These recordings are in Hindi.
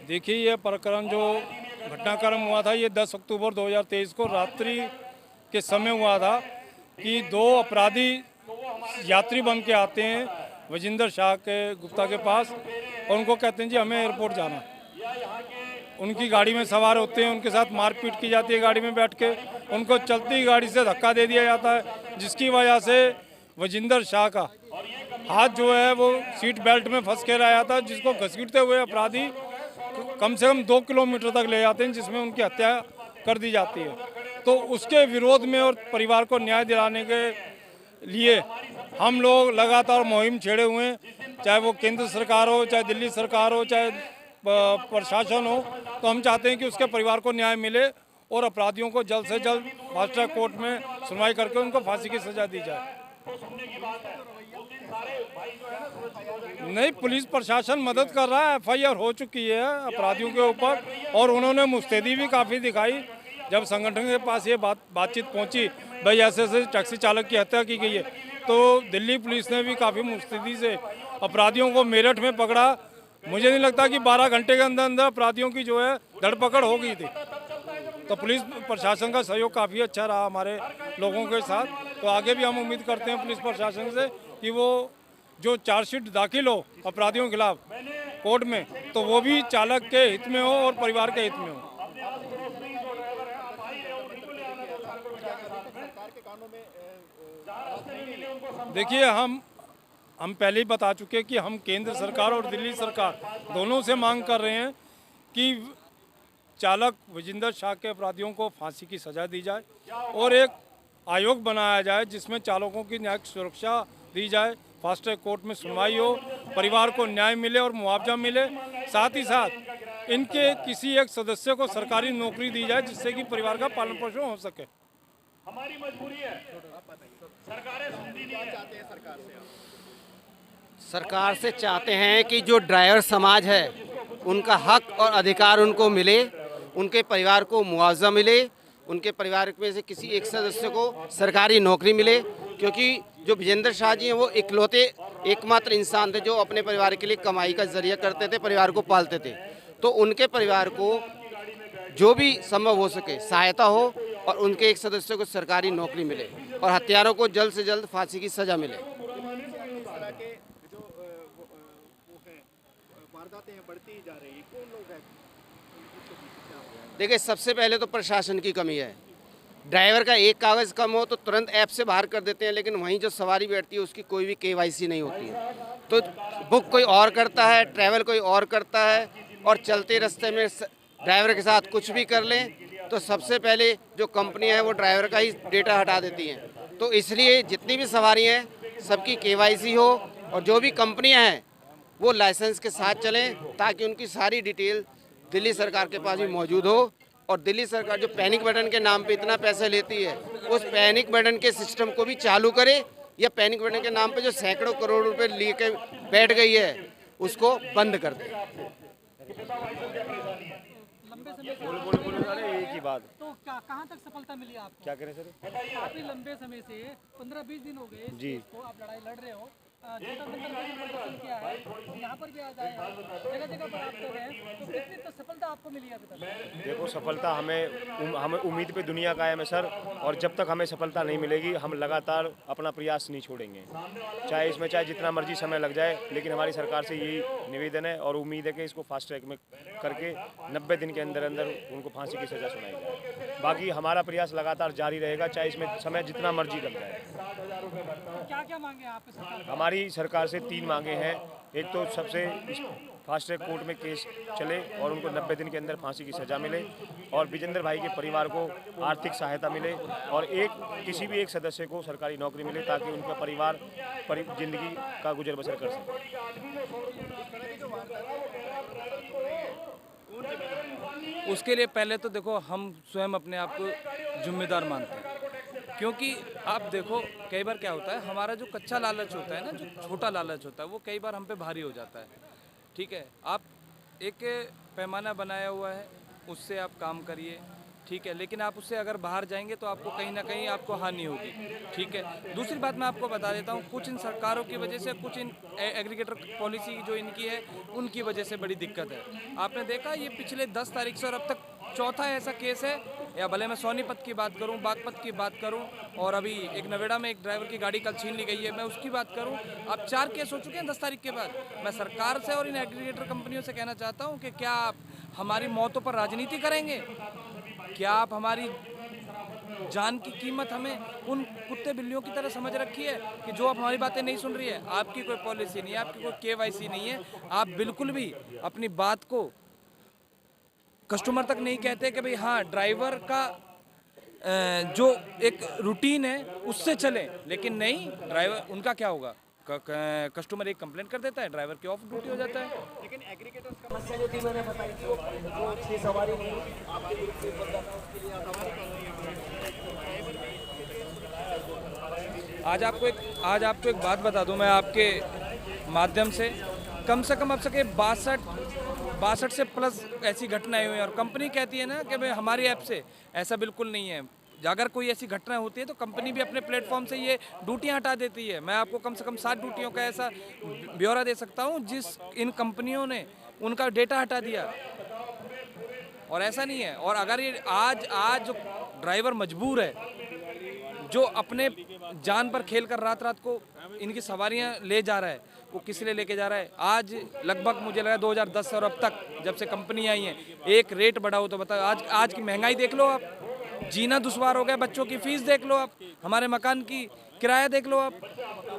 देखिए, ये प्रकरण जो घटनाक्रम हुआ था ये 10 अक्टूबर 2023 को रात्रि के समय हुआ था कि दो अपराधी यात्री बन के आते हैं वजिंदर शाह के गुप्ता के पास और उनको कहते हैं जी हमें एयरपोर्ट जाना है। उनकी गाड़ी में सवार होते हैं, उनके साथ मारपीट की जाती है गाड़ी में बैठ के, उनको चलती गाड़ी से धक्का दे दिया जाता है जिसकी वजह से वजिंदर शाह का हाथ जो है वो सीट बेल्ट में फंस के रह जाता है, जिसको घसीटते हुए अपराधी कम से कम 2 किलोमीटर तक ले जाते हैं, जिसमें उनकी हत्या कर दी जाती है। तो उसके विरोध में और परिवार को न्याय दिलाने के लिए हम लोग लगातार मुहिम छेड़े हुए हैं, चाहे वो केंद्र सरकार हो, चाहे दिल्ली सरकार हो, चाहे प्रशासन हो। तो हम चाहते हैं कि उसके परिवार को न्याय मिले और अपराधियों को जल्द से जल्द फास्ट ट्रैक कोर्ट में सुनवाई करके उनको फांसी की सजा दी जाए। नहीं, पुलिस प्रशासन मदद कर रहा है, एफआईआर हो चुकी है अपराधियों के ऊपर और उन्होंने मुस्तैदी भी काफ़ी दिखाई। जब संगठन के पास ये बातचीत पहुंची, भाई ऐसे टैक्सी चालक की हत्या की गई है, तो दिल्ली पुलिस ने भी काफ़ी मुस्तैदी से अपराधियों को मेरठ में पकड़ा। मुझे नहीं लगता कि 12 घंटे के अंदर अंदर अपराधियों की जो है धरपकड़ हो गई थी। तो पुलिस प्रशासन का सहयोग काफ़ी अच्छा रहा हमारे लोगों के साथ। तो आगे भी हम उम्मीद करते हैं पुलिस प्रशासन से कि वो जो चार्जशीट दाखिल हो अपराधियों के खिलाफ कोर्ट में, तो वो भी चालक के हित में हो और परिवार के हित में हो। देखिए, हम पहले ही बता चुके कि हम केंद्र सरकार और दिल्ली सरकार दोनों से मांग कर रहे हैं कि चालक वजिंदर शाह के अपराधियों को फांसी की सजा दी जाए और एक आयोग बनाया जाए जिसमें चालकों की न्यायिक सुरक्षा दी जाए, फास्ट ट्रैक कोर्ट में सुनवाई हो, परिवार को न्याय मिले और मुआवजा मिले। साथ ही साथ इनके किसी एक सदस्य को सरकारी नौकरी दी जाए जिससे कि परिवार का पालन पोषण हो सके। हमारी मजबूरी है, सरकारें सुनती नहीं है। सरकार से चाहते हैं कि जो ड्राइवर समाज है उनका हक और अधिकार उनको मिले, उनके परिवार को मुआवजा मिले, उनके परिवार में से किसी एक सदस्य को सरकारी नौकरी मिले, क्योंकि जो विजेंद्र शाह जी हैं वो इकलौते एकमात्र इंसान थे जो अपने परिवार के लिए कमाई का जरिया करते थे, परिवार को पालते थे। तो उनके परिवार को जो भी संभव हो सके सहायता हो और उनके एक सदस्य को सरकारी नौकरी मिले और हत्यारों को जल्द से जल्द फांसी की सजा मिले। बढ़ती जा रही है, कौन लोग हैं? देखिए, सबसे पहले तो प्रशासन की कमी है। ड्राइवर का एक कागज़ कम हो तो तुरंत ऐप से बाहर कर देते हैं, लेकिन वहीं जो सवारी बैठती है उसकी कोई भी केवाईसी नहीं होती है। तो बुक कोई और करता है, ट्रैवल कोई और करता है और चलते रास्ते में ड्राइवर के साथ कुछ भी कर लें तो सबसे पहले जो कंपनी है वो ड्राइवर का ही डेटा हटा देती हैं। तो इसलिए जितनी भी सवारियाँ हैं सबकी केवाईसी हो और जो भी कंपनियाँ हैं वो लाइसेंस के साथ चलें ताकि उनकी सारी डिटेल दिल्ली सरकार के पास भी मौजूद हो। और दिल्ली सरकार जो पैनिक बटन के नाम पे इतना पैसे लेती है उस पैनिक बटन के सिस्टम को भी चालू करे, या पैनिक बटन के नाम पे जो सैकड़ों करोड़ रुपए लेके बैठ गई है उसको बंद कर दे। एक ही बात तो कहाँ तक सफलता मिली आपको? क्या करें सर? काफी लंबे समय से 15-20 दिन हो गए जी को आप लड़ाई लड़ रहे हो, किया है, यहाँ पर भी आज आए हैं, जगह जगह पर आप कर रहे हैं, तो कितनी तो सफलता आपको मिली है अभी तक? देखो, सफलता हमें उम्मीद पे दुनिया कायम है सर, और जब तक हमें सफलता नहीं मिलेगी हम लगातार अपना प्रयास नहीं छोड़ेंगे, चाहे जितना मर्जी समय लग जाए। लेकिन हमारी सरकार से यही निवेदन है और उम्मीद है कि इसको फास्ट ट्रैक में करके 90 दिन के अंदर अंदर उनको फांसी की सजा सुनाई जाए। बाकी हमारा प्रयास लगातार जारी रहेगा, चाहे इसमें समय जितना मर्जी लग जाए। क्या क्या मांगे आपके सरकार? हमारी सरकार से 3 मांगे हैं। एक तो सबसे फास्ट ट्रैक कोर्ट में केस चले और उनको 90 दिन के अंदर फांसी की सज़ा मिले, और विजेंद्र भाई के परिवार को आर्थिक सहायता मिले, और किसी भी एक सदस्य को सरकारी नौकरी मिले ताकि उनका परिवार जिंदगी का गुजर बसर कर सके। उसके लिए पहले तो देखो हम स्वयं अपने आप को जिम्मेदार मानते हैं, क्योंकि आप देखो कई बार क्या होता है, हमारा जो कच्चा लालच होता है ना, जो छोटा लालच होता है वो कई बार हम पे भारी हो जाता है। ठीक है, आप एक पैमाना बनाया हुआ है उससे आप काम करिए, ठीक है, लेकिन आप उससे अगर बाहर जाएंगे तो आपको कहीं ना कहीं आपको हानि होगी। ठीक है, दूसरी बात मैं आपको बता देता हूँ, कुछ इन सरकारों की वजह से, कुछ इन एग्रीगेटर पॉलिसी जो इनकी है उनकी वजह से बड़ी दिक्कत है। आपने देखा ये पिछले 10 तारीख से और अब तक चौथा ऐसा केस है, या भले मैं सोनीपत की बात करूं, बागपत की बात करूं, और अभी एक नवेड़ा में एक ड्राइवर की गाड़ी कल छीन ली गई है, मैं उसकी बात करूं। अब 4 केस हो चुके हैं 10 तारीख के बाद। मैं सरकार से और इन एग्रीगेटर कंपनियों से कहना चाहता हूं कि क्या आप हमारी मौतों पर राजनीति करेंगे? क्या आप हमारी जान की कीमत हमें उन कुत्ते बिल्लियों की तरह समझ रखी है कि जो अब हमारी बातें नहीं सुन रही है? आपकी कोई पॉलिसी नहीं है, आपकी कोई केवाईसी नहीं है, आप बिल्कुल भी अपनी बात को कस्टमर तक नहीं कहते कि भाई हाँ ड्राइवर का जो एक रूटीन है उससे चले, लेकिन नहीं, ड्राइवर उनका क्या होगा, कस्टमर एक कंप्लेंट कर देता है, ड्राइवर की ऑफ ड्यूटी हो जाता है। लेकिन एग्रीगेटर्स का समस्या जो थी मैंने बताई थी, वो जो अच्छी सवारी नहीं हुई, आपके लिए कोई बंदा था उसके लिए आज आपको एक बात बता दूं मैं आपके माध्यम से, कम अब सके 62 से प्लस ऐसी घटनाएं हुई हैं, और कंपनी कहती है ना कि भाई हमारी ऐप से, ऐसा बिल्कुल नहीं है। अगर कोई ऐसी घटना होती है तो कंपनी भी अपने प्लेटफॉर्म से ये ड्यूटियां हटा देती है। मैं आपको कम से कम 7 ड्यूटियों का ऐसा ब्यौरा दे सकता हूं जिस इन कंपनियों ने उनका डेटा हटा दिया, और ऐसा नहीं है। और अगर ये आज जो ड्राइवर मजबूर है, जो अपने जान पर खेल कर रात को इनकी सवारियां ले जा रहा है, वो किस लिए लेके जा रहा है? आज लगभग मुझे लगा 2010 और अब तक जब से कंपनी आई है, एक रेट बढ़ा हो तो बताओ। आज की महंगाई देख लो आप, जीना दुश्वार हो गया, बच्चों की फीस देख लो आप, हमारे मकान की किराया देख लो आप,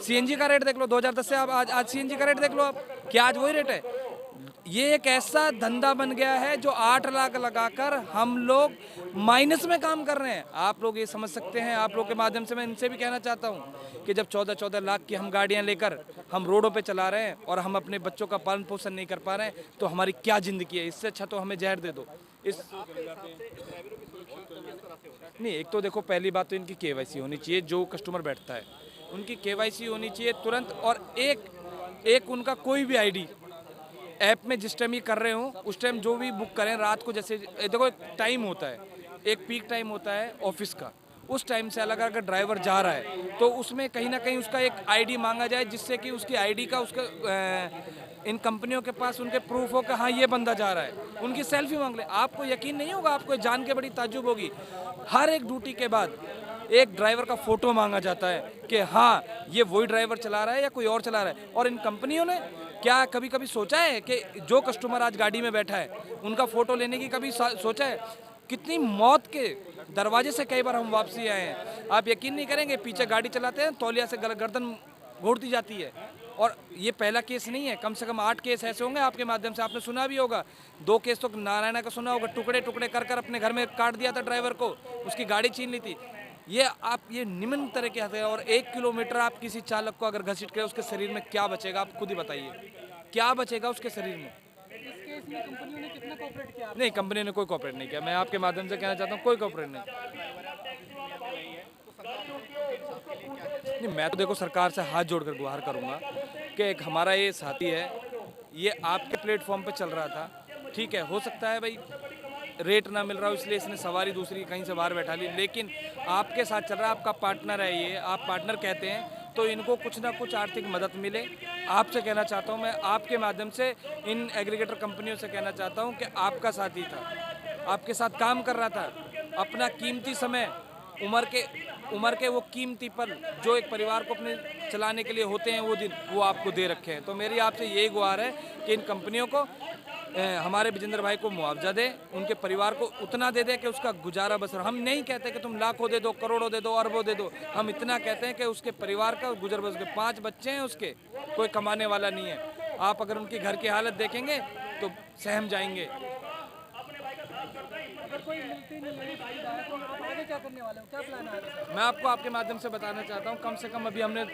सीएनजी का रेट देख लो, 2010 से आज सीएनजी का रेट देख लो आप, क्या आज वही रेट है? ये एक ऐसा धंधा बन गया है जो 8 लाख लगाकर हम लोग माइनस में काम कर रहे हैं। आप लोग ये समझ सकते हैं, आप लोग के माध्यम से मैं इनसे भी कहना चाहता हूँ कि जब 14 लाख की हम गाड़ियाँ लेकर हम रोडों पे चला रहे हैं और हम अपने बच्चों का पालन पोषण नहीं कर पा रहे हैं, तो हमारी क्या ज़िंदगी है? इससे अच्छा तो हमें जहर दे दो। नहीं, एक तो देखो, पहली बात तो इनकी केवाईसी होनी चाहिए, जो कस्टमर बैठता है उनकी केवाईसी होनी चाहिए तुरंत, और एक उनका कोई भी आईडी ऐप में जिस टाइम ये कर रहे हो उस टाइम जो भी बुक करें रात को, जैसे देखो एक टाइम होता है, एक पीक टाइम होता है ऑफिस का, उस टाइम से अलग अगर ड्राइवर जा रहा है तो उसमें कहीं ना कहीं उसका एक आईडी मांगा जाए, जिससे कि उसकी आईडी का इन कंपनियों के पास उनके प्रूफ हो कि हाँ ये बंदा जा रहा है, उनकी सेल्फी मांग ले। आपको यकीन नहीं होगा, आपको जान के बड़ी ताज्जुब होगी, हर एक ड्यूटी के बाद एक ड्राइवर का फोटो मांगा जाता है कि हाँ ये वही ड्राइवर चला रहा है या कोई और चला रहा है। और इन कंपनियों ने क्या कभी सोचा है कि जो कस्टमर आज गाड़ी में बैठा है उनका फोटो लेने की कभी सोचा है? कितनी मौत के दरवाजे से कई बार हम वापसी आए हैं, आप यकीन नहीं करेंगे। पीछे गाड़ी चलाते हैं, तौलिया से गर्दन घोट दी जाती है, और ये पहला केस नहीं है, कम से कम 8 केस ऐसे होंगे आपके माध्यम से, आपने सुना भी होगा। 2 केस तो नारायणा का सुना होगा, टुकड़े कर अपने घर में काट दिया था ड्राइवर को, उसकी गाड़ी छीन ली थी। ये निम्न तरह के हथियार, और 1 किलोमीटर आप किसी चालक को अगर घसीट के, उसके शरीर में क्या बचेगा? आप खुद ही बताइए, क्या बचेगा उसके शरीर में? इस केस में कंपनियों ने कितना कोऑपरेट किया? नहीं, कंपनी ने कोई कोऑपरेट नहीं किया। मैं आपके माध्यम से कहना चाहता हूँ, कोई कोऑपरेट नहीं। मैं तो देखो सरकार से हाथ जोड़कर गुहार करूँगा कि एक हमारा ये साथी है, ये आपके प्लेटफॉर्म पे चल रहा था, ठीक है, हो सकता है भाई रेट ना मिल रहा हो इसलिए इसने सवारी दूसरी कहीं से बाहर बैठा ली, लेकिन आपके साथ चल रहा है, आपका पार्टनर है ये, आप पार्टनर कहते हैं, तो इनको कुछ ना कुछ आर्थिक मदद मिले। आपसे कहना चाहता हूँ, मैं आपके माध्यम से इन एग्रीगेटर कंपनियों से कहना चाहता हूँ कि आपका साथी था, आपके साथ काम कर रहा था, अपना कीमती समय, उम्र के वो कीमती पल जो एक परिवार को अपने चलाने के लिए होते हैं, वो दिन वो आपको दे रखे हैं। तो मेरी आपसे यही गुहार है कि इन कंपनियों को, हमारे विजेंद्र भाई को मुआवजा दे, उनके परिवार को उतना दे दे कि उसका गुजारा बसर। हम नहीं कहते कि तुम लाखों दे दो, करोड़ों दे दो, अरबों दे दो, हम इतना कहते हैं कि उसके परिवार का गुजर बसर। 5 बच्चे हैं उसके, कोई कमाने वाला नहीं है। आप अगर उनकी घर की हालत देखेंगे तो सहम जाएंगे। अगर कोई मिलती नहीं है सुविधा है तो आप आगे क्या करने वाले हो, क्या प्लान है आगे? मैं आपको आपके माध्यम से बताना चाहता हूँ, कम से कम अभी हमने,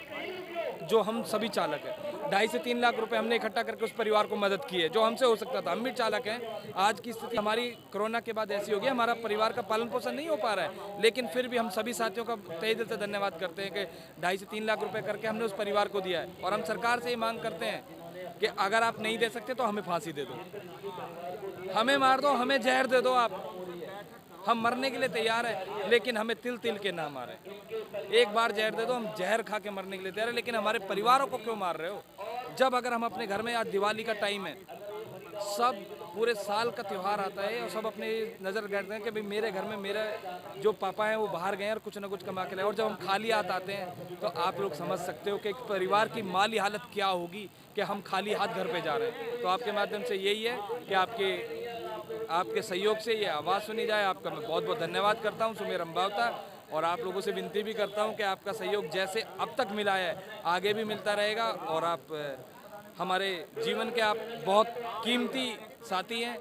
जो हम सभी चालक हैं, 2.5 से 3 लाख रुपए हमने इकट्ठा करके उस परिवार को मदद की है, जो हमसे हो सकता था। हम भी चालक हैं। आज की स्थिति हमारी कोरोना के बाद ऐसी होगी, हमारा परिवार का पालन पोषण नहीं हो पा रहा है, लेकिन फिर भी हम सभी साथियों का तहे दिल से धन्यवाद करते हैं कि 2.5 से 3 लाख रुपये करके हमने उस परिवार को दिया है। और हम सरकार से ये मांग करते हैं कि अगर आप नहीं दे सकते तो हमें फांसी दे दो, हमें मार दो, हमें जहर दे दो, आप हम मरने के लिए तैयार हैं, लेकिन हमें तिल तिल के ना मारे। एक बार जहर दे दो, हम जहर खा के मरने के लिए तैयार हैं, लेकिन हमारे परिवारों को क्यों मार रहे हो? जब अगर हम अपने घर में, आज दिवाली का टाइम है, सब पूरे साल का त्यौहार आता है और सब अपने नज़र करते हैं कि भाई मेरे घर में मेरे जो पापा हैं वो बाहर गए हैं और कुछ ना कुछ कमा के लाए, और जब हम खाली हाथ आते हैं तो आप लोग समझ सकते हो कि एक परिवार की माली हालत क्या होगी कि हम खाली हाथ घर पे जा रहे हैं। तो आपके माध्यम से यही है कि आपके सहयोग से ये आवाज़ सुनी जाए। आपका मैं बहुत बहुत धन्यवाद करता हूँ सुमेर अंबावता, और आप लोगों से विनती भी करता हूँ कि आपका सहयोग जैसे अब तक मिला है आगे भी मिलता रहेगा, और आप हमारे जीवन के आप बहुत कीमती साथी हैं।